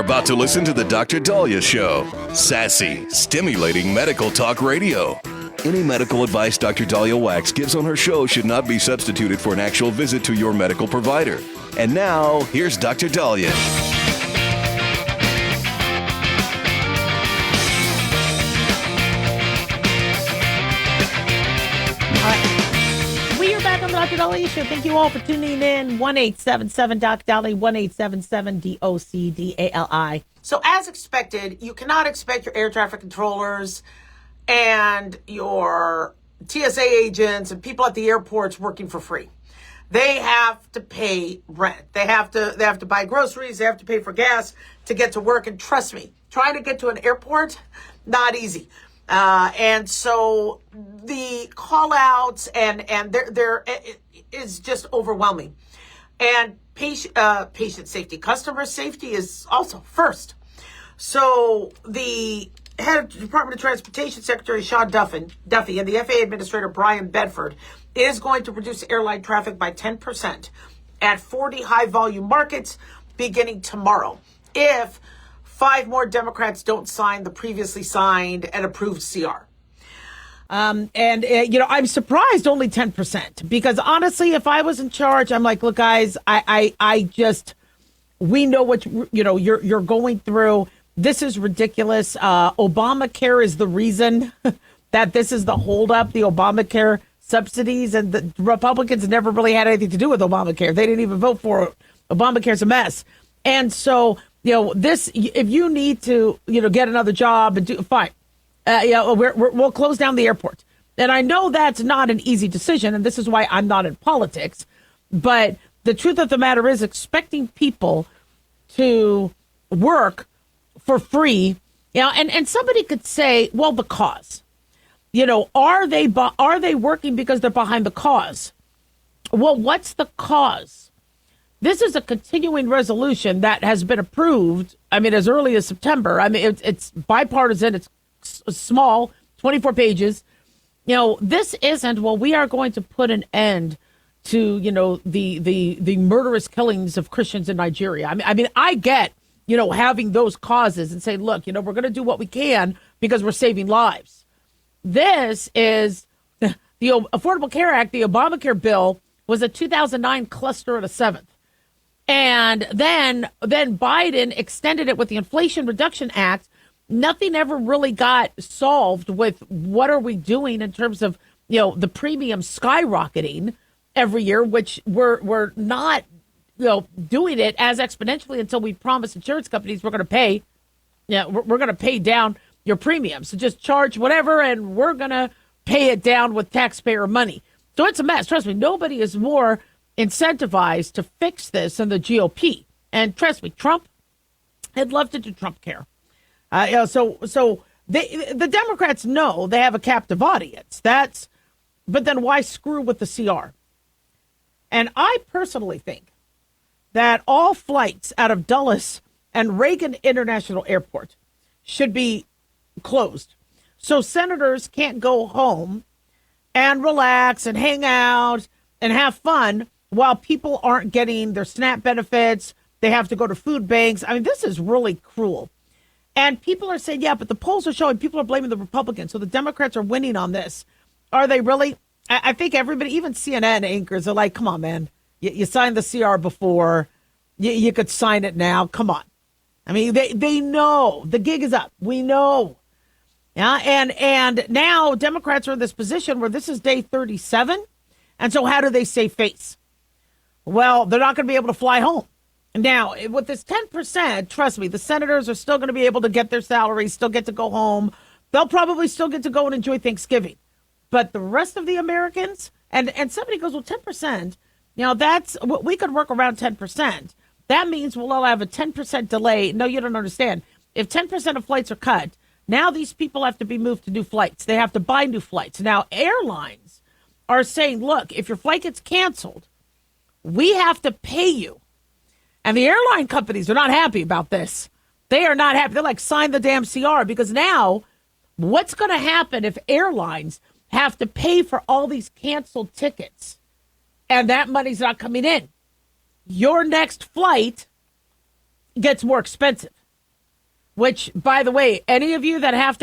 about to listen to the Dr. Daliah Show. Sassy, stimulating medical talk radio. Any medical advice Dr. Daliah Wax gives on her show should not be substituted for an actual visit to your medical provider. And now, here's Dr. Daliah. We are back on the Dr. Daliah Show. Thank you all for tuning in. 1-877-DOC-DALI, 1-877-DOC-DALI. So as expected, you cannot expect your air traffic controllers and your TSA agents and people at the airports working for free. They have to pay rent. They have to buy groceries. They have to pay for gas to get to work. And trust me, trying to get to an airport, not easy. And so the call outs and there is just overwhelming. And patient safety, customer safety is also first. So the head of the Department of Transportation Secretary Sean Duffy and the FAA Administrator Brian Bedford is going to reduce airline traffic by 10% at 40 high-volume markets beginning tomorrow if 5 more Democrats don't sign the previously signed and approved CR. I'm surprised only 10% because honestly, if I was in charge, I'm like, look, guys, we know what, you're going through. This is ridiculous. Obamacare is the reason that this is the holdup, the Obamacare subsidies, and the Republicans never really had anything to do with Obamacare. They didn't even vote for it. Obamacare's a mess. And so, this, if you need to, get another job and do fine. We'll close down the airport. And I know that's not an easy decision. And this is why I'm not in politics. But the truth of the matter is expecting people to work for free, and somebody could say, well, the cause, are they working because they're behind the cause? Well, what's the cause? This is a continuing resolution that has been approved. As early as September. It's bipartisan. It's small, 24 pages. This isn't, well, we are going to put an end to, the murderous killings of Christians in Nigeria. I get, having those causes and say, look, we're going to do what we can because we're saving lives. This is the Affordable Care Act. The Obamacare bill was a 2009 cluster at a seventh. And then Biden extended it with the Inflation Reduction Act. Nothing ever really got solved with what are we doing in terms of, the premium skyrocketing every year, which we're not, doing it as exponentially until we promise insurance companies we're going to pay. We're going to pay down your premiums. So just charge whatever, and we're going to pay it down with taxpayer money. So it's a mess. Trust me, nobody is more incentivized to fix this than the GOP. And trust me, Trump had loved to do Trump care. So the Democrats know they have a captive audience. But then why screw with the CR? And I personally think that all flights out of Dulles and Reagan International Airport should be closed. So senators can't go home and relax and hang out and have fun while people aren't getting their SNAP benefits. They have to go to food banks. This is really cruel. And people are saying, yeah, but the polls are showing people are blaming the Republicans. So the Democrats are winning on this. Are they really? I think everybody, even CNN anchors, are like, come on, man. You signed the CR before. You could sign it now. Come on. They know the gig is up. We know. Yeah. And now Democrats are in this position where this is day 37. And so how do they save face? Well, they're not going to be able to fly home. Now, with this 10%, trust me, the senators are still going to be able to get their salaries, still get to go home. They'll probably still get to go and enjoy Thanksgiving. But the rest of the Americans, and somebody goes, well, 10%, that's, we could work around 10%. That means we'll all have a 10% delay. No, you don't understand. If 10% of flights are cut, now these people have to be moved to new flights. They have to buy new flights. Now, airlines are saying, look, if your flight gets canceled, we have to pay you. And the airline companies are not happy about this. They are not happy. They're like, sign the damn CR, because now what's going to happen if airlines have to pay for all these canceled tickets and that money's not coming in? Your next flight gets more expensive. which, by the way, any of you that have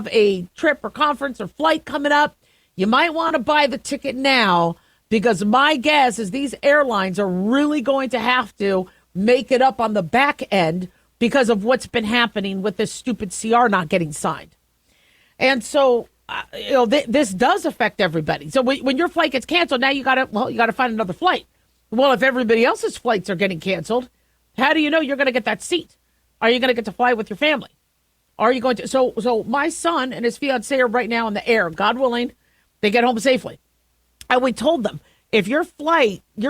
a trip or conference or flight coming up, you might want to buy the ticket now, because my guess is these airlines are really going to have to make it up on the back end because of what's been happening with this stupid CR not getting signed. And so, this does affect everybody. So when your flight gets canceled, now you got to find another flight. Well, if everybody else's flights are getting canceled, how do you know you're going to get that seat? Are you going to get to fly with your family? Are you going to? So my son and his fiance are right now in the air. God willing, they get home safely. And we told them, if your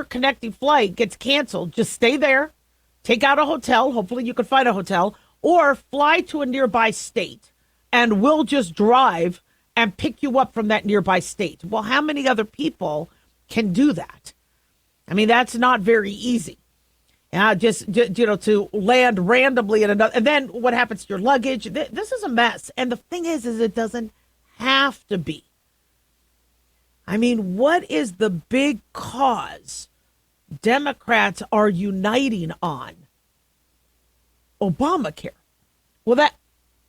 connecting flight gets canceled, just stay there, take out a hotel. Hopefully you can find a hotel, or fly to a nearby state, and we'll just drive and pick you up from that nearby state. Well, how many other people can do that? I mean, that's not very easy. Just to land randomly in another, and then what happens to your luggage? This is a mess. And the thing is it doesn't have to be. I mean, what is the big cause Democrats are uniting on? Obamacare. Well,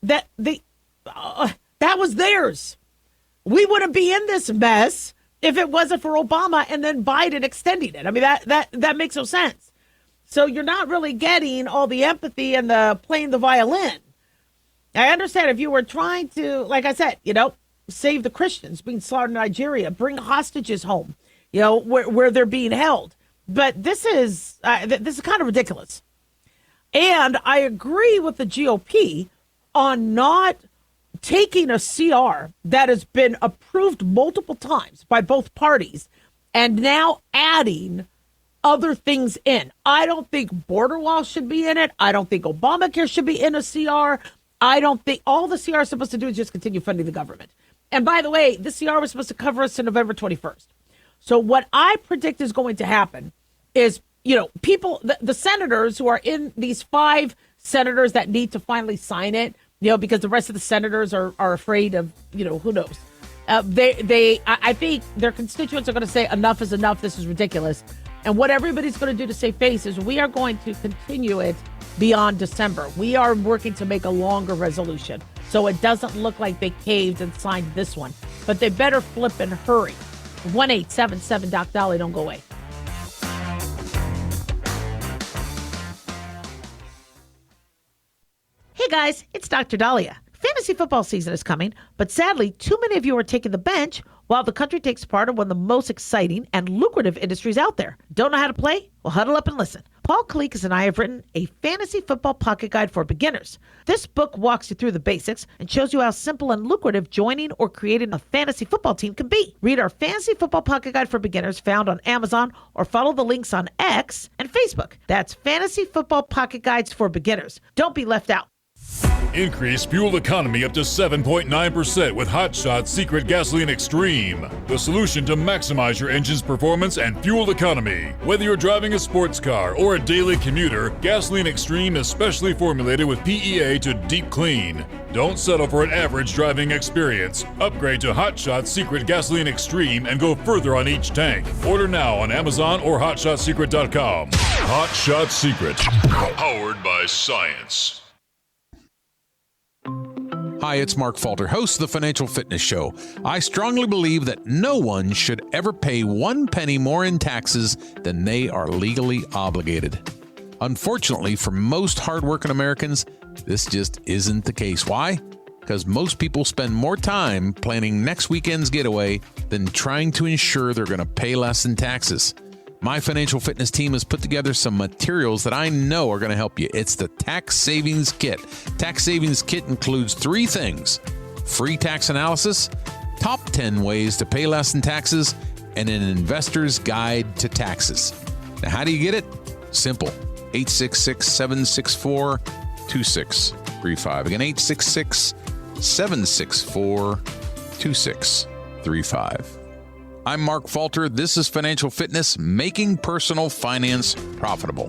that was theirs. We wouldn't be in this mess if it wasn't for Obama and then Biden extending it. I mean, that makes no sense. So you're not really getting all the empathy and the playing the violin. I understand if you were trying to, like I said, save the Christians being slaughtered in Nigeria, bring hostages home, where they're being held. But this is kind of ridiculous. And I agree with the GOP on not taking a CR that has been approved multiple times by both parties and now adding other things in. I don't think border wall should be in it. I don't think Obamacare should be in a CR. I don't think all the CR is supposed to do is just continue funding the government. And by the way, the CR was supposed to cover us to November 21st. So what I predict is going to happen is, people, the senators who are in these 5 senators that need to finally sign it, because the rest of the senators are afraid of, who knows. I think their constituents are going to say enough is enough. This is ridiculous. And what everybody's going to do to save face is we are going to continue it beyond December. We are working to make a longer resolution, so it doesn't look like they caved and signed this one. But they better flip and hurry. 1-877-DOC-DALIAH. Don't go away. Hey guys, it's Dr. Daliah. Fantasy football season is coming, but sadly, too many of you are taking the bench while the country takes part in one of the most exciting and lucrative industries out there. Don't know how to play? Well, huddle up and listen. Paul Kalikas and I have written a fantasy football pocket guide for beginners. This book walks you through the basics and shows you how simple and lucrative joining or creating a fantasy football team can be. Read our fantasy football pocket guide for beginners found on Amazon, or follow the links on X and Facebook. That's Fantasy Football Pocket Guides for Beginners. Don't be left out. Increase fuel economy up to 7.9% with Hot Shot Secret Gasoline Extreme, the solution to maximize your engine's performance and fuel economy. Whether you're driving a sports car or a daily commuter, Gasoline Extreme is specially formulated with PEA to deep clean. Don't settle for an average driving experience. Upgrade to Hot Shot Secret Gasoline Extreme and go further on each tank. Order now on Amazon or HotShotSecret.com. Hot Shot Secret, powered by science. Hi, it's Mark Falter, host of the Financial Fitness Show. I strongly believe that no one should ever pay 1 penny more in taxes than they are legally obligated. Unfortunately, for most hardworking Americans, this just isn't the case. Why? Because most people spend more time planning next weekend's getaway than trying to ensure they're going to pay less in taxes. My financial fitness team has put together some materials that I know are going to help you. It's the Tax Savings Kit. Tax Savings Kit includes 3 things: free tax analysis, top 10 ways to pay less in taxes, and an investor's guide to taxes. Now, how do you get it? Simple. 866-764-2635. Again, 866-764-2635. I'm Mark Falter. This is Financial Fitness, making personal finance profitable.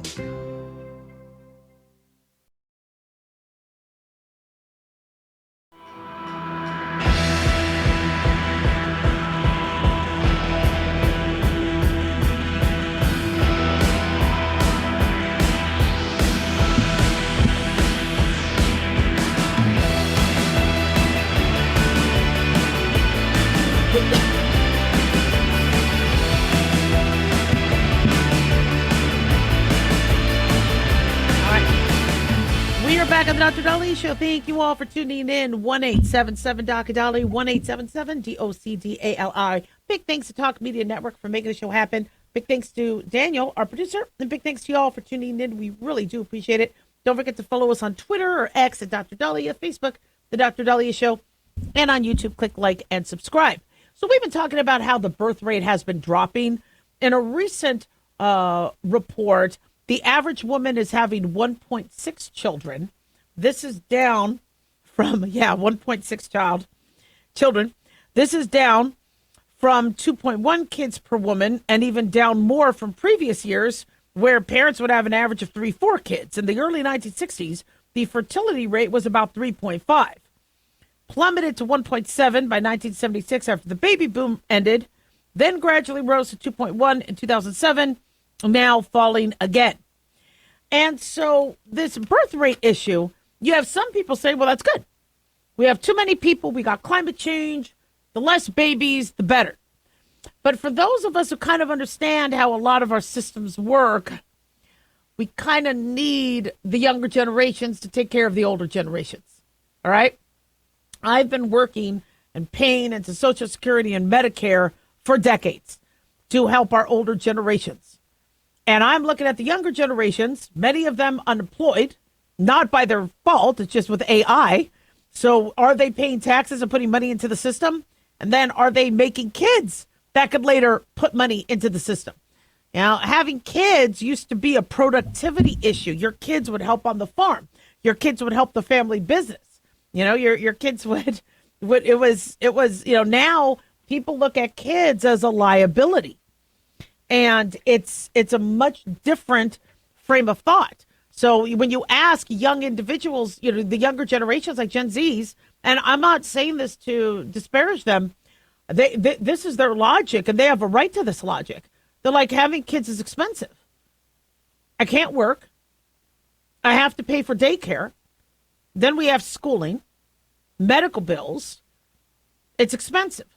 back on the Dr. Daliah Show. Thank you all for tuning in. 1-877 Dr. Daliah, 1-877 DOCDALI. Big thanks to Talk Media Network for making the show happen. Big thanks to Daniel, our producer, and big thanks to you all for tuning in. We really do appreciate it. Don't forget to follow us on Twitter or X at Dr. Daliah, Facebook, The Dr. Daliah Show, and on YouTube, click like and subscribe. So we've been talking about how the birth rate has been dropping. In a recent report, the average woman is having 1.6 children. This is down from, 1.6 children. This is down from 2.1 kids per woman, and even down more from previous years where parents would have an average of 3-4 kids. In the early 1960s, the fertility rate was about 3.5. Plummeted to 1.7 by 1976 after the baby boom ended, then gradually rose to 2.1 in 2007, now falling again. And so this birth rate issue, you have some people say, well, that's good. We have too many people. We got climate change. The less babies, the better. But for those of us who kind of understand how a lot of our systems work, we kind of need the younger generations to take care of the older generations. All right? I've been working and paying into Social Security and Medicare for decades to help our older generations. And I'm looking at the younger generations, many of them unemployed, not by their fault, it's just with AI. So are they paying taxes and putting money into the system? And then are they making kids that could later put money into the system? Now, having kids used to be a productivity issue. Your kids would help on the farm. Your kids would help the family business. You know, your kids would it was, now people look at kids as a liability. And it's a much different frame of thought. So when you ask young individuals, the younger generations like Gen Zs, and I'm not saying this to disparage them, this is their logic, and they have a right to this logic. They're like, having kids is expensive. I can't work. I have to pay for daycare. Then we have schooling, medical bills. It's expensive.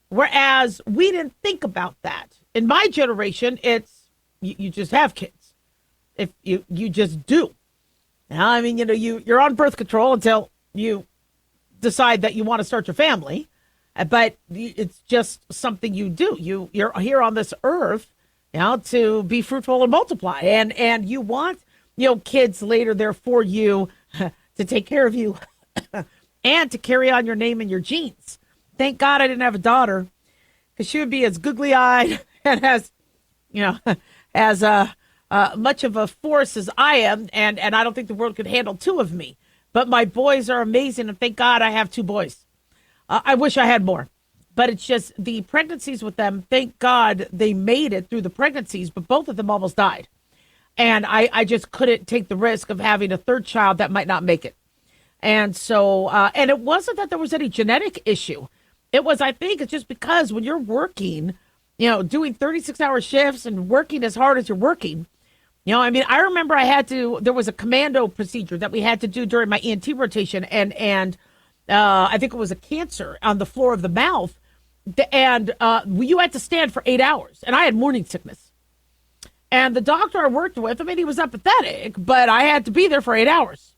Whereas we didn't think about that. In my generation, it's you just have kids. If you just do. Now, I mean, you're on birth control until you decide that you want to start your family, but it's just something you do. You're here on this earth, to be fruitful and multiply, and you want kids later there for you to take care of you and to carry on your name and your genes. Thank God I didn't have a daughter, because she would be as googly eyed and as much of a force as I am, and I don't think the world could handle two of me. But my boys are amazing, and thank God I have two boys. I wish I had more, but it's just the pregnancies with them. Thank God they made it through the pregnancies, but both of them almost died. And I just couldn't take the risk of having a third child that might not make it. And so, and it wasn't that there was any genetic issue. It was, I think, it's just because when you're working, doing 36-hour shifts and working as hard as you're working, I remember there was a commando procedure that we had to do during my ENT rotation, and I think it was a cancer on the floor of the mouth, and you had to stand for 8 hours, and I had morning sickness. And the doctor I worked with, he was empathetic, but I had to be there for 8 hours.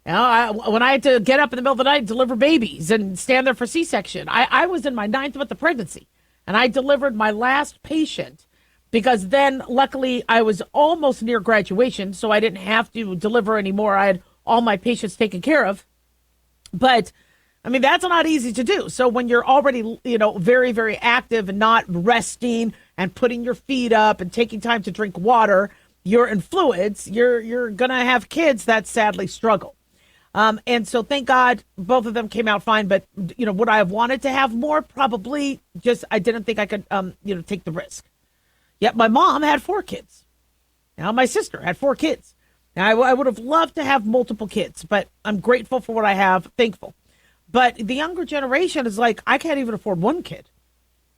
When I had to get up in the middle of the night and deliver babies and stand there for C-section, I was in my 9th month of pregnancy, and I delivered my last patient, because then, luckily, I was almost near graduation, so I didn't have to deliver anymore. I had all my patients taken care of. But, that's not easy to do. So when you're already, very, very active and not resting and putting your feet up and taking time to drink water, you're in fluids, you're going to have kids that sadly struggle. And so thank God both of them came out fine. But, would I have wanted to have more? Probably. Just I didn't think I could, take the risk. Yet my mom had 4 kids. Now my sister had 4 kids. Now I would have loved to have multiple kids, but I'm grateful for what I have, thankful. But the younger generation is like, I can't even afford 1 kid.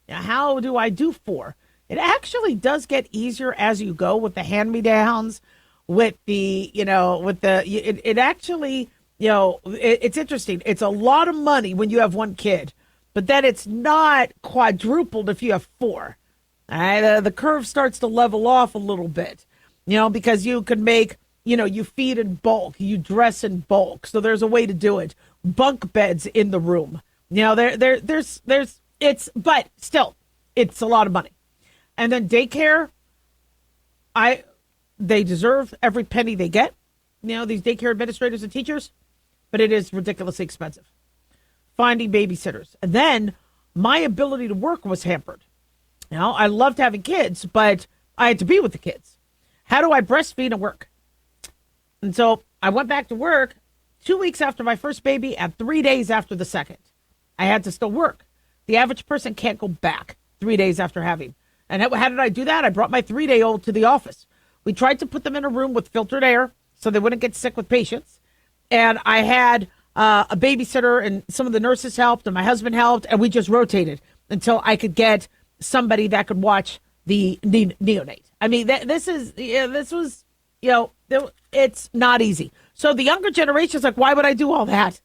Now, how do I do 4? It actually does get easier as you go with the hand-me-downs, with the, it actually, it's interesting. It's a lot of money when you have 1 kid, but then it's not quadrupled if you have 4. The curve starts to level off a little bit, because you could make you feed in bulk, you dress in bulk. So there's a way to do it. Bunk beds in the room. But still, it's a lot of money. And then daycare, they deserve every penny they get. These daycare administrators and teachers, but it is ridiculously expensive. Finding babysitters. And then my ability to work was hampered. I loved having kids, but I had to be with the kids. How do I breastfeed and work? And so I went back to work 2 weeks after my first baby and 3 days after the second. I had to still work. The average person can't go back 3 days after having. And how did I do that? I brought my 3-day-old to the office. We tried to put them in a room with filtered air so they wouldn't get sick with patients. And I had a babysitter, and some of the nurses helped, and my husband helped, and we just rotated until I could get somebody that could watch the neonate. I mean, it's not easy. So the younger generation is like, why would I do all that?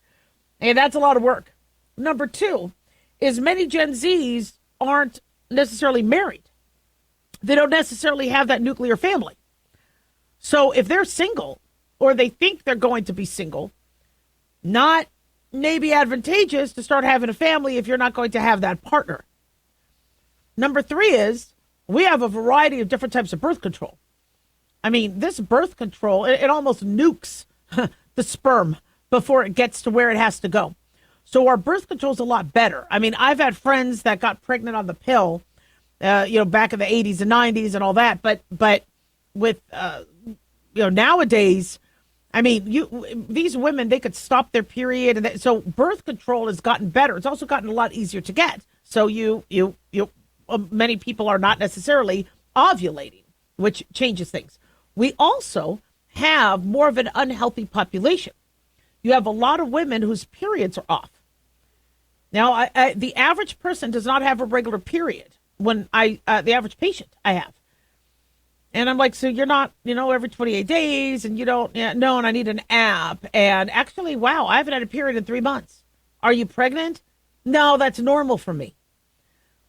And that's a lot of work. Number two is many Gen Zs aren't necessarily married. They don't necessarily have that nuclear family. So if they're single, or they think they're going to be single, not maybe advantageous to start having a family if you're not going to have that partner. Number three is we have a variety of different types of birth control. I mean, this birth control, it almost nukes the sperm before it gets to where it has to go. So our birth control is a lot better. I mean, I've had friends that got pregnant on the pill, back in the 80s and 90s and all that. But with, nowadays, I mean, these women, they could stop their period. And so birth control has gotten better. It's also gotten a lot easier to get. So many people are not necessarily ovulating, which changes things. We also have more of an unhealthy population. You have a lot of women whose periods are off. Now, the average person does not have a regular period. The average patient I have. And I'm like, so you're not, every 28 days and you don't, no, and I need an app. And actually, wow, I haven't had a period in 3 months. Are you pregnant? No, that's normal for me.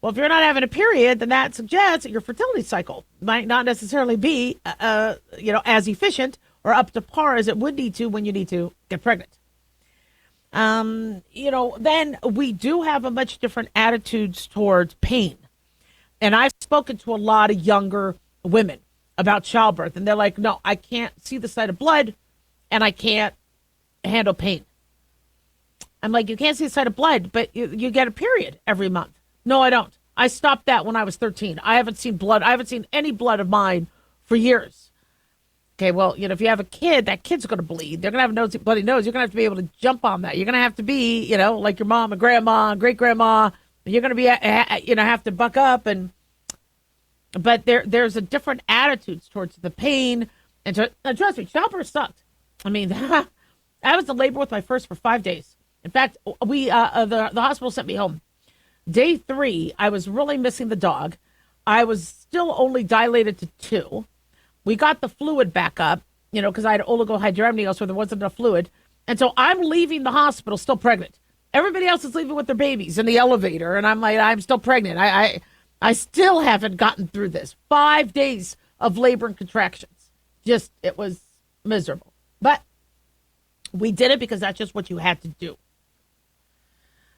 Well, if you're not having a period, then that suggests that your fertility cycle might not necessarily be, as efficient or up to par as it would need to when you need to get pregnant. Then we do have a much different attitudes towards pain. And I've spoken to a lot of younger women about childbirth, and they're like, no, I can't see the sight of blood, and I can't handle pain. I'm like, you can't see the sight of blood, but you get a period every month. No, I don't. I stopped that when I was 13. I haven't seen blood. I haven't seen any blood of mine for years. Okay, well, if you have a kid, that kid's going to bleed. They're going to have a bloody nose. You're going to have to be able to jump on that. You're going to have to be, like your mom and grandma and great-grandma. You're going to be, have to buck up. But there's a different attitudes towards the pain. And trust me, childbirth sucked. I mean, I was in labor with my first for 5 days. In fact, the hospital sent me home. Day 3, I was really missing the dog. I was still only dilated to 2. We got the fluid back up, because I had oligohydramnios where there wasn't enough fluid. And so I'm leaving the hospital still pregnant. Everybody else is leaving with their babies in the elevator. And I'm like, I'm still pregnant. I still haven't gotten through this. 5 days of labor and contractions. It was miserable. But we did it because that's just what you had to do.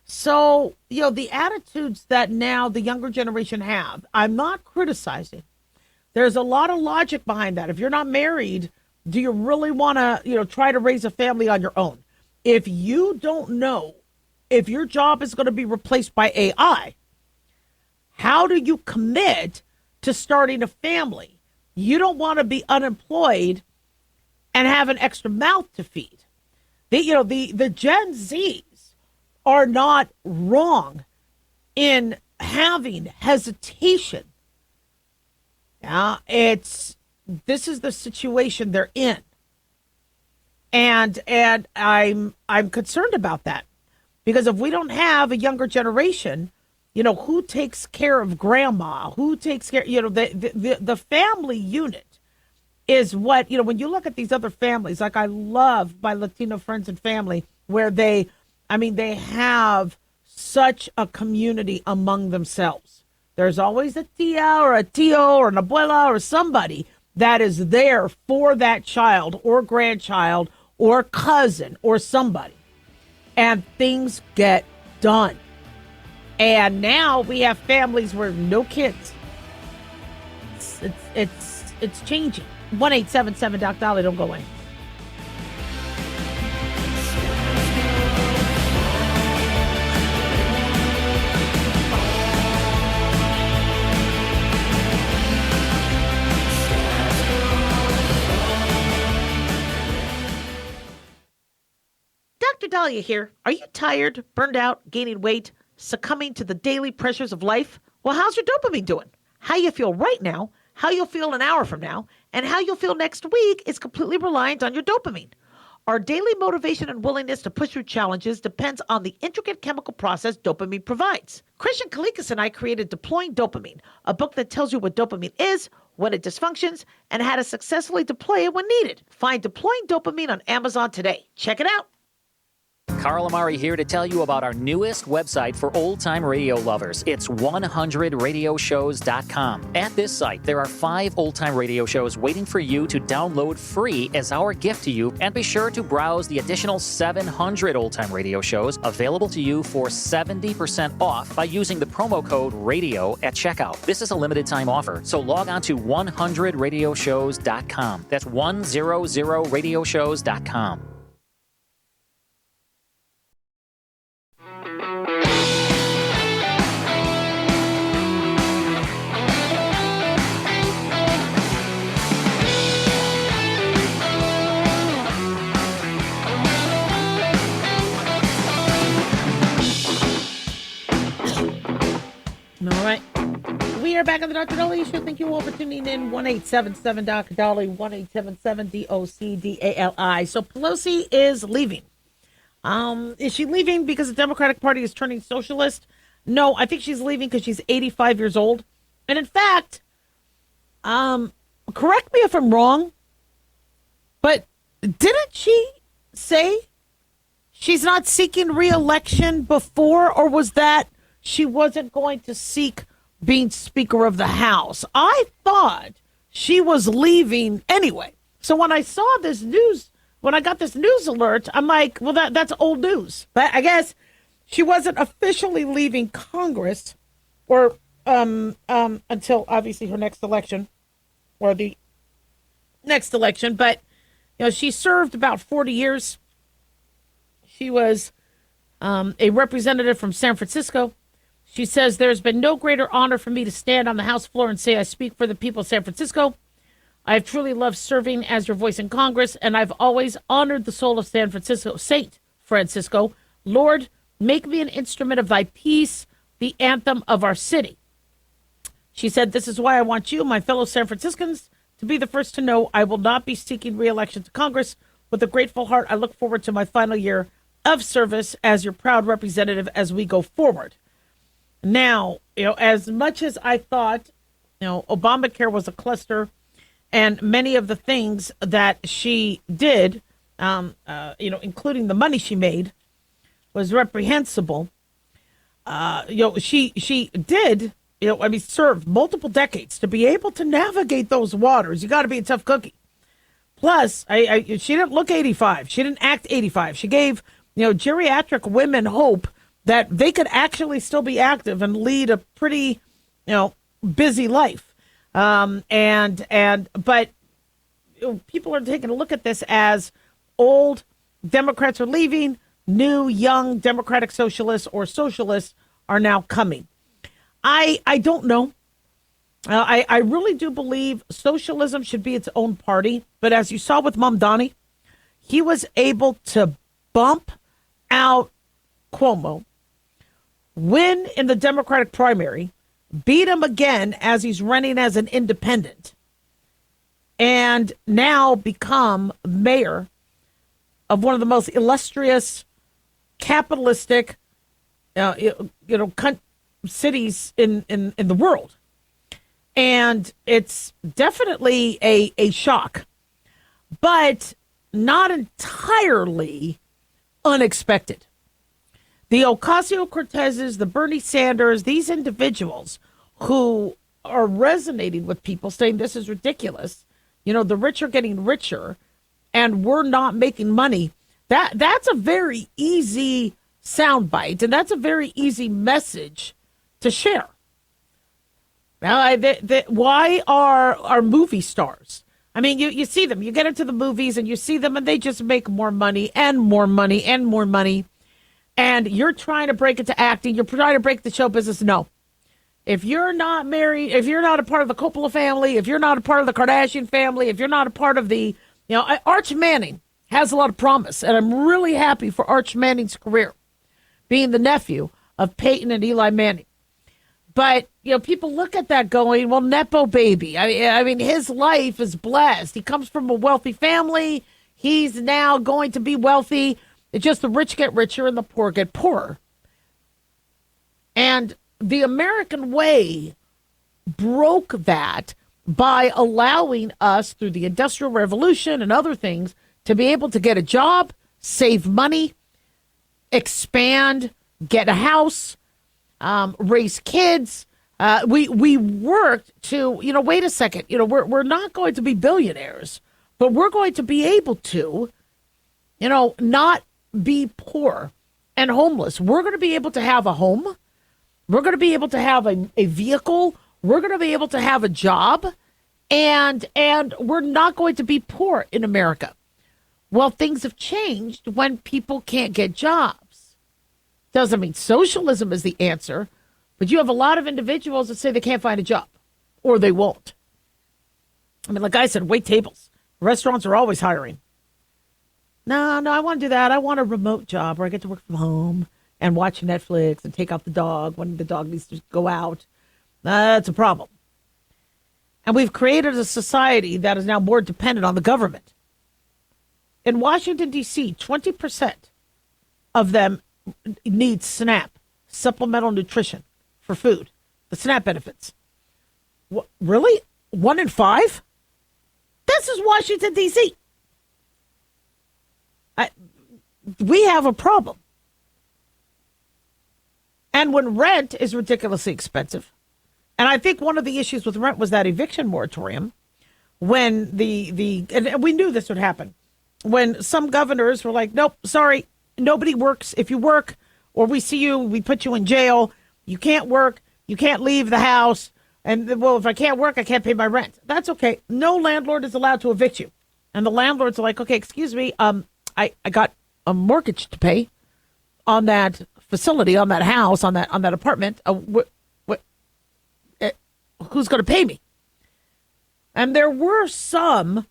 So, the attitudes that now the younger generation have, I'm not criticizing. There's a lot of logic behind that. If you're not married, do you really want to, try to raise a family on your own? If you don't know if your job is going to be replaced by AI, how do you commit to starting a family? You don't want to be unemployed and have an extra mouth to feed. The Gen Zs are not wrong in having hesitation. This is the situation they're in. And I'm concerned about that, because if we don't have a younger generation, who takes care of grandma? Who takes care? The family unit is what, when you look at these other families, like I love my Latino friends and family, where they have such a community among themselves. There's always a tia or a tío or an abuela or somebody that is there for that child or grandchild or cousin or somebody. And things get done. And now we have families where no kids. It's changing. 1-877 Doc Daliah, don't go away. Dr. Daliah here. Are you tired, burned out, gaining weight, succumbing to the daily pressures of life? Well, how's your dopamine doing? How you feel right now, how you'll feel an hour from now, and how you'll feel next week is completely reliant on your dopamine. Our daily motivation and willingness to push through challenges depends on the intricate chemical process dopamine provides. Christian Kalikas and I created Deploying Dopamine, a book that tells you what dopamine is, when it dysfunctions, and how to successfully deploy it when needed. Find Deploying Dopamine on Amazon today. Check it out. Carl Amari here to tell you about our newest website for old-time radio lovers. It's 100radioshows.com. At this site, there are 5 old-time radio shows waiting for you to download free as our gift to you, and be sure to browse the additional 700 old-time radio shows available to you for 70% off by using the promo code RADIO at checkout. This is a limited-time offer, so log on to 100radioshows.com. That's 100radioshows.com. All right. We are back on the Dr. Daliah Show. Thank you all for tuning in. 1-877 Dr. Daliah, 1-877-DOC-DALI. So Pelosi is leaving. Is she leaving because the Democratic Party is turning socialist? No, I think she's leaving because she's 85 years old. And in fact, correct me if I'm wrong, but didn't she say she's not seeking re-election before, or was that she wasn't going to seek being Speaker of the House? I thought she was leaving anyway. So when I saw this news, when I got this news alert, I'm like, well, that's old news. But I guess she wasn't officially leaving Congress or until obviously her next election or the next election. But, you know, she served about 40 years. She was a representative from San Francisco. She says, there's been no greater honor for me to stand on the House floor and say I speak for the people of San Francisco. I have truly loved serving as your voice in Congress, and I've always honored the soul of San Francisco, Saint Francisco. Lord, make me an instrument of thy peace, the anthem of our city. She said, this is why I want you, my fellow San Franciscans, to be the first to know I will not be seeking re-election to Congress. With a grateful heart, I look forward to my final year of service as your proud representative as we go forward. Now, you know, as much as I thought, you know, Obamacare was a cluster, and many of the things that she did, you know, including the money she made, was reprehensible. You know, she did, you know, I mean, serve multiple decades to be able to navigate those waters. You got to be a tough cookie. Plus, she didn't look 85. She didn't act 85. She gave, you know, geriatric women hope that they could actually still be active and lead a pretty, you know, busy life. But you know, people are taking a look at this as old Democrats are leaving, new young Democratic socialists or socialists are now coming. I don't know. I really do believe socialism should be its own party. But as you saw with Mamdani, he was able to bump out Cuomo, win in the Democratic primary, beat him again as he's running as an independent, and now become mayor of one of the most illustrious capitalistic, cities in the world. And it's definitely a shock, but not entirely unexpected. The Ocasio-Cortezes, the Bernie Sanders, these individuals who are resonating with people saying this is ridiculous, The rich are getting richer and we're not making money. That's a very easy soundbite, and that's a very easy message to share. Now, why are movie stars? I mean, you see them. You get into the movies and you see them, and they just make more money and more money and more money. And you're trying to break into acting. You're trying to break the show business. No. If you're not married, if you're not a part of the Coppola family, if you're not a part of the Kardashian family, if you're not a part of the, Arch Manning has a lot of promise. And I'm really happy for Arch Manning's career, being the nephew of Peyton and Eli Manning. But, people look at that going, well, Nepo baby. I mean, his life is blessed. He comes from a wealthy family. He's now going to be wealthy. It's just the rich get richer and the poor get poorer. And the American way broke that by allowing us, through the Industrial Revolution and other things, to be able to get a job, save money, expand, get a house, raise kids. We worked to, wait a second, we're not going to be billionaires, but we're going to be able to, not be poor and homeless. We're going to be able to have a home. We're going to be able to have a vehicle. We're going to be able to have a job, and we're not going to be poor in America. Well, things have changed when people can't get jobs. Doesn't mean socialism is the answer, but you have a lot of individuals that say they can't find a job, or they won't. I mean, like I said, wait tables. Restaurants are always hiring. No, I want to do that. I want a remote job where I get to work from home and watch Netflix and take out the dog when the dog needs to go out. That's a problem. And we've created a society that is now more dependent on the government. In Washington, D.C., 20% of them need SNAP, supplemental nutrition for food, the SNAP benefits. What, really? 1 in 5? This is Washington, D.C. We have a problem. And when rent is ridiculously expensive, and I think one of the issues with rent was that eviction moratorium, when and we knew this would happen, when some governors were like, nope, sorry, nobody works. If you work or we see you, we put you in jail. You can't work. You can't leave the house. And, well, if I can't work, I can't pay my rent. That's okay. No landlord is allowed to evict you. And the landlords are like, okay, excuse me, I got a mortgage to pay on that facility, on that house, on that apartment. Who's going to pay me? And there were some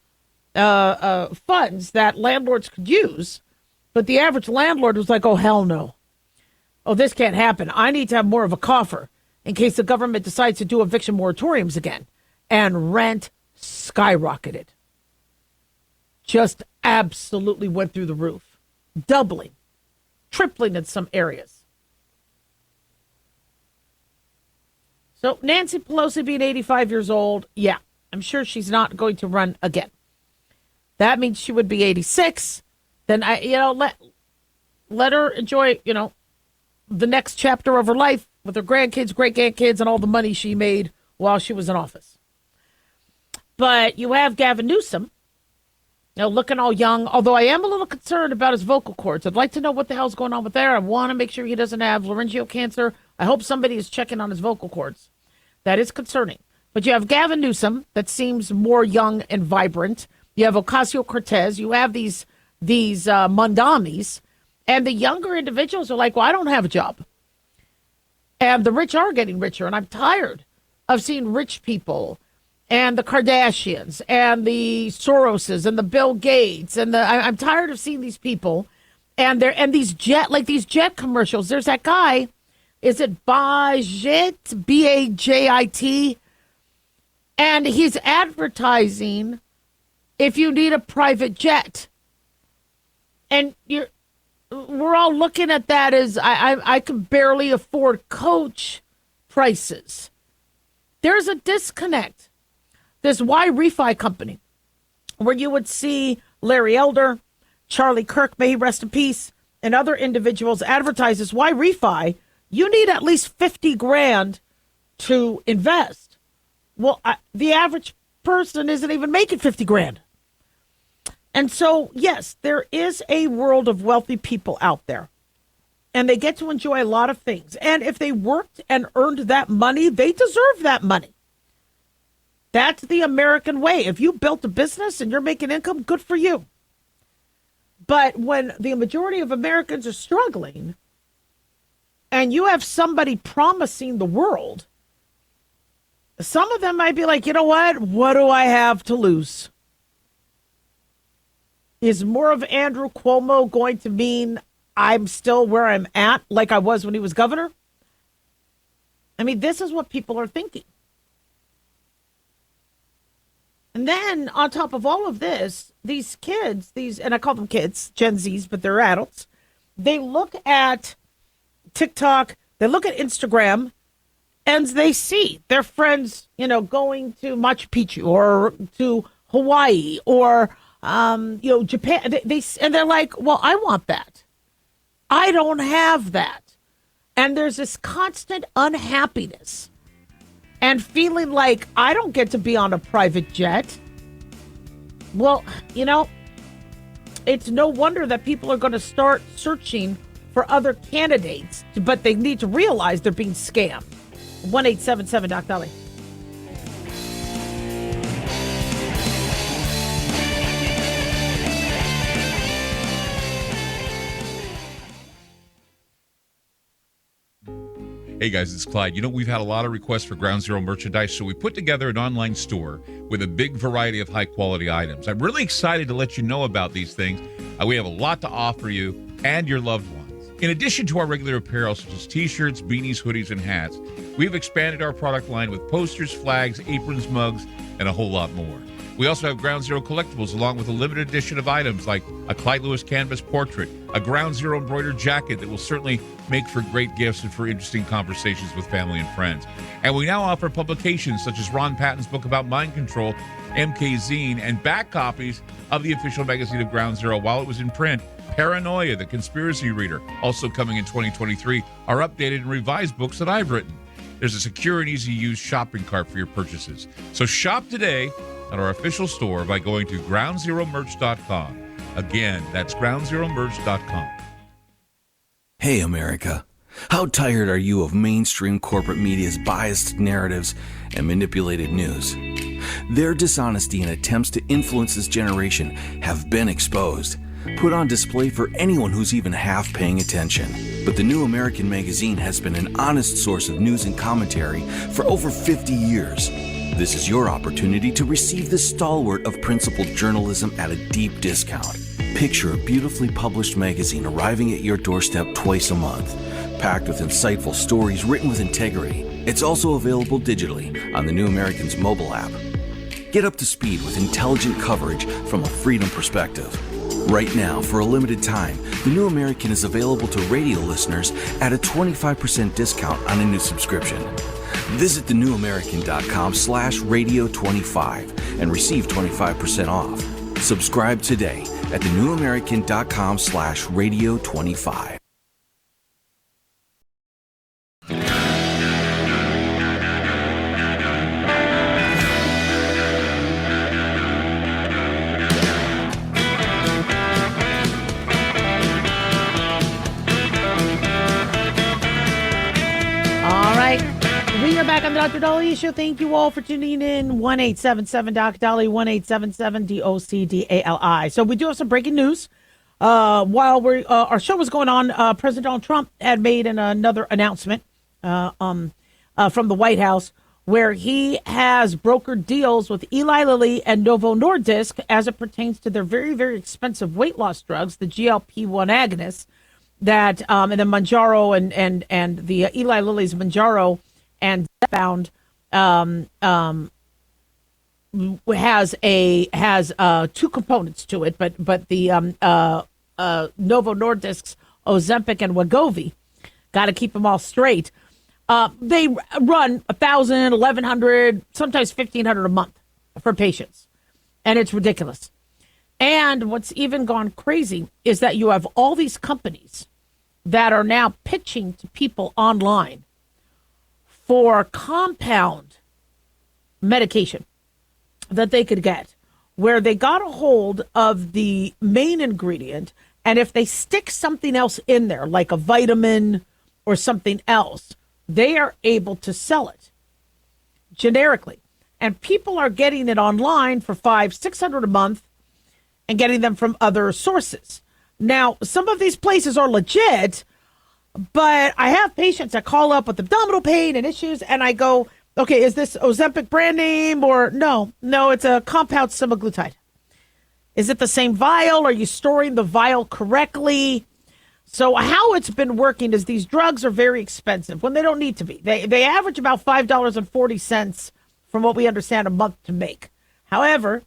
funds that landlords could use, but the average landlord was like, oh, hell no. Oh, this can't happen. I need to have more of a coffer in case the government decides to do eviction moratoriums again. And rent skyrocketed. Just absolutely went through the roof. Doubling, tripling in some areas. So Nancy Pelosi being 85 years old, yeah, I'm sure she's not going to run again. That means she would be 86. Then let her enjoy, the next chapter of her life with her grandkids, great-grandkids, and all the money she made while she was in office. But you have Gavin Newsom, looking all young, although I am a little concerned about his vocal cords. I'd like to know what the hell's going on with there. I want to make sure he doesn't have laryngeal cancer. I hope somebody is checking on his vocal cords. That is concerning. But you have Gavin Newsom that seems more young and vibrant. You have Ocasio-Cortez. You have these Mondamis. And the younger individuals are like, well, I don't have a job. And the rich are getting richer. And I'm tired of seeing rich people and the Kardashians and the Soroses and the Bill Gates. And I'm tired of seeing these people and these jet commercials. There's that guy. Is it Bajit? B-A-J-I-T? And he's advertising if you need a private jet. And we're all looking at that as I can barely afford coach prices. There's a disconnect. This Y-Refi company where you would see Larry Elder, Charlie Kirk, may he rest in peace, and other individuals advertise this Y-Refi. You need at least $50,000 to invest. Well, the average person isn't even making 50 grand. And so, yes, there is a world of wealthy people out there, and they get to enjoy a lot of things. And if they worked and earned that money, they deserve that money. That's the American way. If you built a business and you're making income, good for you. But when the majority of Americans are struggling, and you have somebody promising the world, some of them might be like, you know what do I have to lose? Is more of Andrew Cuomo going to mean I'm still where I'm at, like I was when he was governor? I mean, this is what people are thinking. And then on top of all of this, these kids, and I call them kids, Gen Zs, but they're adults, they look at TikTok, they look at Instagram, and they see their friends, going to Machu Picchu or to Hawaii or, Japan. And they're like, well, I want that. I don't have that. And there's this constant unhappiness and feeling like I don't get to be on a private jet. Well, it's no wonder that people are going to start searching for other candidates, but they need to realize they're being scammed. 1-877 Doc Daliah. Hey guys, it's Clyde. We've had a lot of requests for Ground Zero merchandise, so we put together an online store with a big variety of high-quality items. I'm really excited to let you know about these things. We have a lot to offer you and your loved ones. In addition to our regular apparel, such as t-shirts, beanies, hoodies, and hats, we've expanded our product line with posters, flags, aprons, mugs, and a whole lot more. We also have Ground Zero collectibles, along with a limited edition of items like a Clyde Lewis canvas portrait, a Ground Zero embroidered jacket that will certainly make for great gifts and for interesting conversations with family and friends. And we now offer publications such as Ron Patton's book about mind control, MK Zine, and back copies of the official magazine of Ground Zero while it was in print. Paranoia, the Conspiracy Reader, also coming in 2023, are updated and revised books that I've written. There's a secure and easy-to-use shopping cart for your purchases. So shop today at our official store by going to groundzeromerch.com. Again, that's groundzeromerch.com. Hey, America. How tired are you of mainstream corporate media's biased narratives and manipulated news? Their dishonesty and attempts to influence this generation have been exposed, put on display for anyone who's even half paying attention. But the New American Magazine has been an honest source of news and commentary for over 50 years. This is your opportunity to receive the stalwart of principled journalism at a deep discount. Picture a beautifully published magazine arriving at your doorstep twice a month, packed with insightful stories written with integrity. It's also available digitally on the New American's mobile app. Get up to speed with intelligent coverage from a freedom perspective. Right now, for a limited time, the New American is available to radio listeners at a 25% discount on a new subscription. Visit thenewamerican.com/radio25 and receive 25% off. Subscribe today at thenewamerican.com/radio25. We are back on the Dr. Daliah Show. Thank you all for tuning in. 1-877 Doc Daliah, 1-877 DOCDALI. So we do have some breaking news. While our show was going on, President Donald Trump had made another announcement from the White House where he has brokered deals with Eli Lilly and Novo Nordisk as it pertains to their very, very expensive weight loss drugs, the GLP-1 agonists that and the Mounjaro and the Eli Lilly's Mounjaro and Zepbound has two components to it, but the Novo Nordisk's Ozempic and Wegovy, got to keep them all straight. They run $1,000, $1,100, sometimes $1,500 a month for patients, and it's ridiculous. And what's even gone crazy is that you have all these companies that are now pitching to people online for compound medication. that they could get where they got a hold of the main ingredient, and if they stick something else in there, like a vitamin or something else, they are able to sell it generically. And people are getting it online for $500-$600 a month and getting them from other sources. Now, some of these places are legit, but I have patients that call up with abdominal pain and issues, and I go, okay, is this Ozempic brand name or no, it's a compound semaglutide. Is it the same vial? Are you storing the vial correctly? So how it's been working is these drugs are very expensive when they don't need to be. They average about $5.40 from what we understand a month to make. However,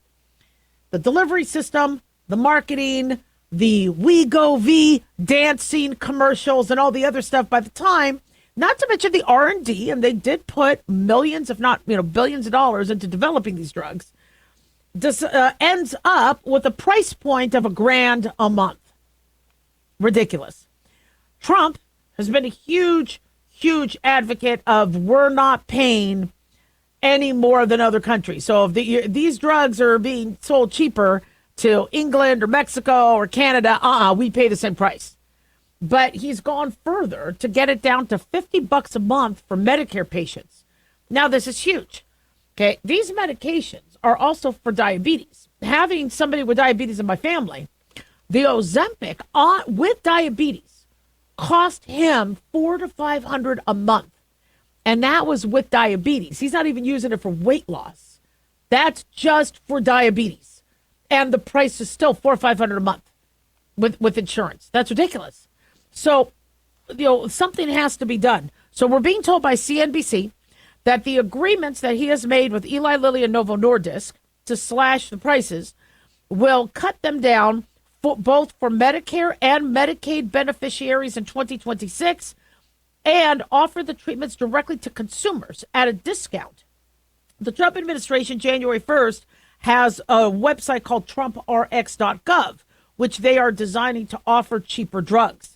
the delivery system, the marketing, the We-Go-V dancing commercials and all the other stuff by the time, not to mention the R&D, and they did put millions, if not billions of dollars into developing these drugs, this ends up with a price point of $1,000 a month. Ridiculous. Trump has been a huge advocate of we're not paying any more than other countries. So if these drugs are being sold cheaper to England or Mexico or Canada, we pay the same price. But he's gone further to get it down to $50 a month for Medicare patients. Now, this is huge. Okay, these medications are also for diabetes. Having somebody with diabetes in my family, the Ozempic with diabetes cost him $400 to $500 a month. And that was with diabetes. He's not even using it for weight loss. That's just for diabetes. And the price is still $400 or $500 a month with insurance. That's ridiculous. So, something has to be done. So we're being told by CNBC that the agreements that he has made with Eli Lilly and Novo Nordisk to slash the prices will cut them down both for Medicare and Medicaid beneficiaries in 2026 and offer the treatments directly to consumers at a discount. The Trump administration, January 1st, has a website called TrumpRx.gov, which they are designing to offer cheaper drugs.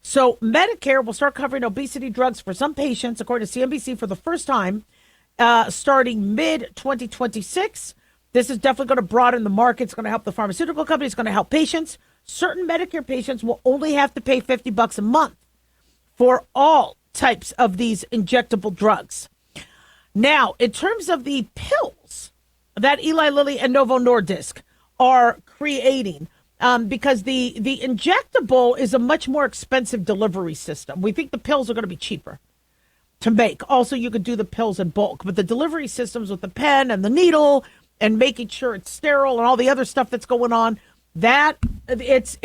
So Medicare will start covering obesity drugs for some patients, according to CNBC, for the first time, starting mid-2026. This is definitely going to broaden the market. It's going to help the pharmaceutical companies. It's going to help patients. Certain Medicare patients will only have to pay $50 a month for all types of these injectable drugs. Now, in terms of the pills that Eli Lilly and Novo Nordisk are creating, because the injectable is a much more expensive delivery system. We think the pills are going to be cheaper to make. Also, you could do the pills in bulk, but the delivery systems with the pen and the needle and making sure it's sterile and all the other stuff that's going on, that it's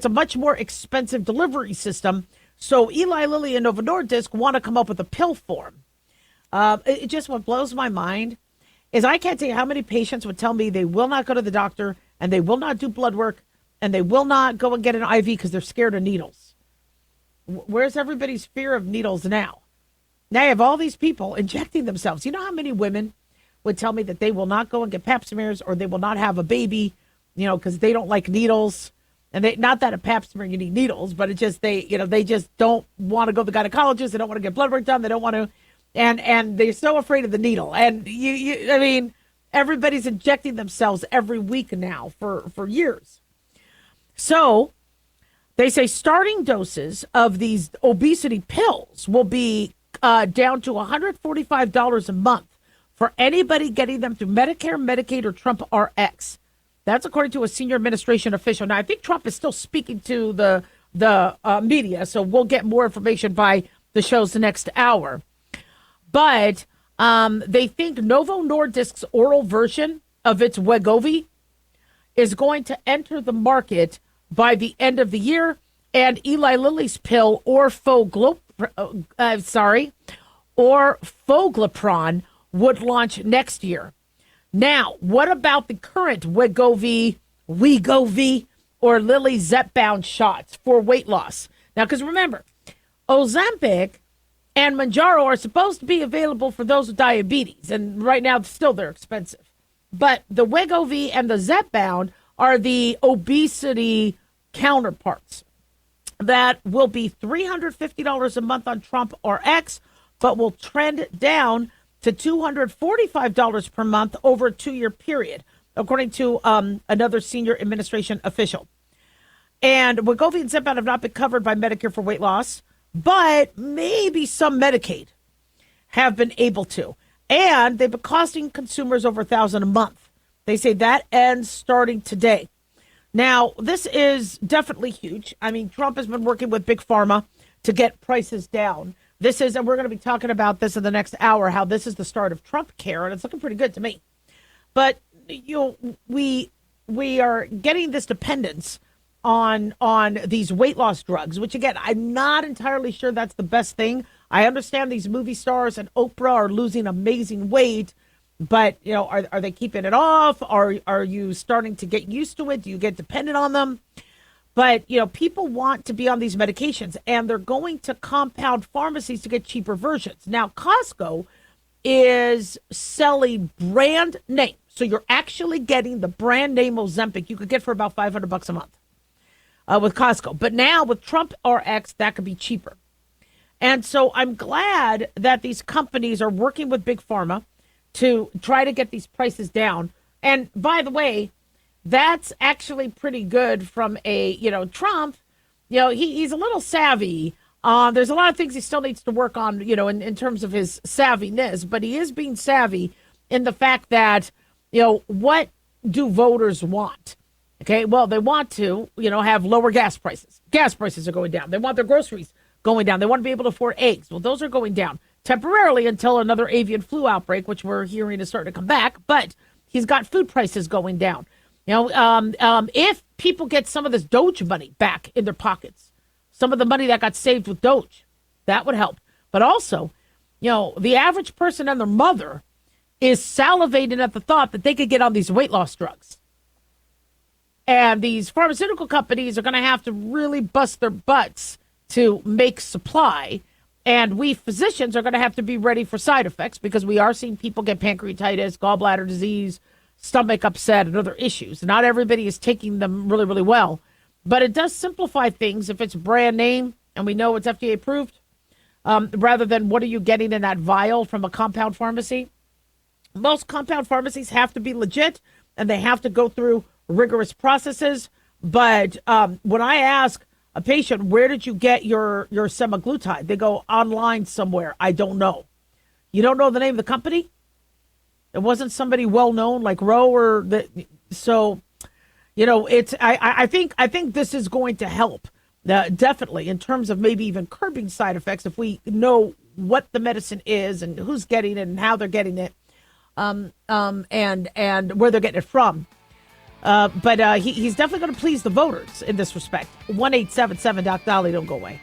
a much more expensive delivery system. So Eli Lilly and Novo Nordisk want to come up with a pill form. It just, what blows my mind is I can't tell you how many patients would tell me they will not go to the doctor and they will not do blood work and they will not go and get an IV because they're scared of needles. Where's everybody's fear of needles now? Now you have all these people injecting themselves. You know how many women would tell me that they will not go and get pap smears or they will not have a baby, because they don't like needles. And not that a pap smear you need needles, but it just, they just don't want to go to the gynecologist. They don't want to get blood work done. They don't want to, and they're so afraid of the needle. And everybody's injecting themselves every week now for years. So they say starting doses of these obesity pills will be down to $145 a month for anybody getting them through Medicare, Medicaid, or Trump RX. That's according to a senior administration official. Now, I think Trump is still speaking to the media, so we'll get more information by the show's next hour. But they think Novo Nordisk's oral version of its Wegovy is going to enter the market by the end of the year, and Eli Lilly's pill or Foglipron would launch next year. Now, what about the current Wegovy, or Lilly Zepbound shots for weight loss? Now, because remember, Ozempic and Mounjaro are supposed to be available for those with diabetes, and right now, still they're expensive. But the Wegovy and the Zepbound are the obesity counterparts that will be $350 a month on Trump RX, but will trend down to to $245 per month over a 2-year period, according to another senior administration official. And Wegovy and Zepbound have not been covered by Medicare for weight loss, but maybe some Medicaid have been able to. And they've been costing consumers over $1,000 a month. They say that ends starting today. Now, this is definitely huge. I mean, Trump has been working with Big Pharma to get prices down. This is, and we're going to be talking about this in the next hour, how this is the start of Trump care, and it's looking pretty good to me. But we are getting this dependence on these weight loss drugs, which again, I'm not entirely sure that's the best thing. I understand these movie stars and Oprah are losing amazing weight, but are they keeping it off? Are you starting to get used to it? Do you get dependent on them? But people want to be on these medications, and they're going to compound pharmacies to get cheaper versions. Now, Costco is selling brand name, so you're actually getting the brand name Ozempic you could get for about $500 a month with Costco. But now with Trump RX, that could be cheaper. And so I'm glad that these companies are working with Big Pharma to try to get these prices down. And by the way, that's actually pretty good from a, Trump, he's a little savvy. There's a lot of things he still needs to work on, in terms of his savviness, but he is being savvy in the fact that, what do voters want? Okay, well, they want to, have lower gas prices. Gas prices are going down. They want their groceries going down. They want to be able to afford eggs. Well, those are going down temporarily until another avian flu outbreak, which we're hearing is starting to come back. But he's got food prices going down. If people get some of this Doge money back in their pockets, some of the money that got saved with Doge, that would help. But also, the average person and their mother is salivating at the thought that they could get on these weight loss drugs. And these pharmaceutical companies are going to have to really bust their butts to make supply. And we physicians are going to have to be ready for side effects because we are seeing people get pancreatitis, gallbladder disease, stomach upset, and other issues. Not everybody is taking them really, really well. But it does simplify things if it's brand name and we know it's FDA approved, rather than what are you getting in that vial from a compound pharmacy. Most compound pharmacies have to be legit and they have to go through rigorous processes. But when I ask a patient, where did you get your semaglutide? They go online somewhere. I don't know. You don't know the name of the company? It wasn't somebody well known like Roe or it's. I think this is going to help definitely in terms of maybe even curbing side effects if we know what the medicine is and who's getting it and how they're getting it, and where they're getting it from. But he's definitely going to please the voters in this respect. 1-877 Doc Daliah, don't go away.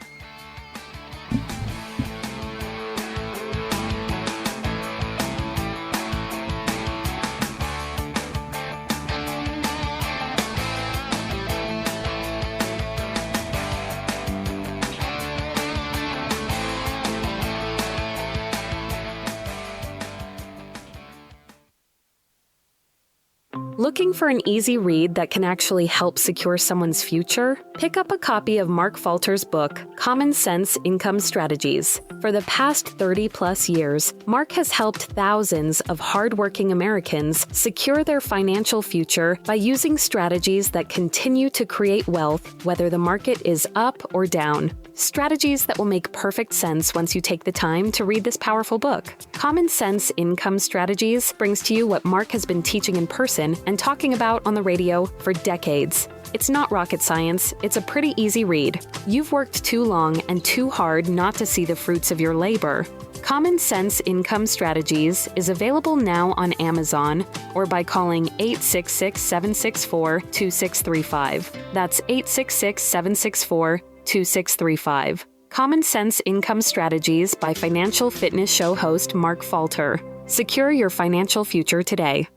Looking for an easy read that can actually help secure someone's future? Pick up a copy of Mark Falter's book, Common Sense Income Strategies. For the past 30-plus years, Mark has helped thousands of hardworking Americans secure their financial future by using strategies that continue to create wealth, whether the market is up or down. Strategies that will make perfect sense once you take the time to read this powerful book. Common Sense Income Strategies brings to you what Mark has been teaching in person and talking about on the radio for decades. It's not rocket science, it's a pretty easy read. You've worked too long and too hard not to see the fruits of your labor. Common Sense Income Strategies is available now on Amazon or by calling 866-764-2635. That's 866-764-2635. Common Sense Income Strategies by Financial Fitness Show host Mark Falter. Secure your financial future today.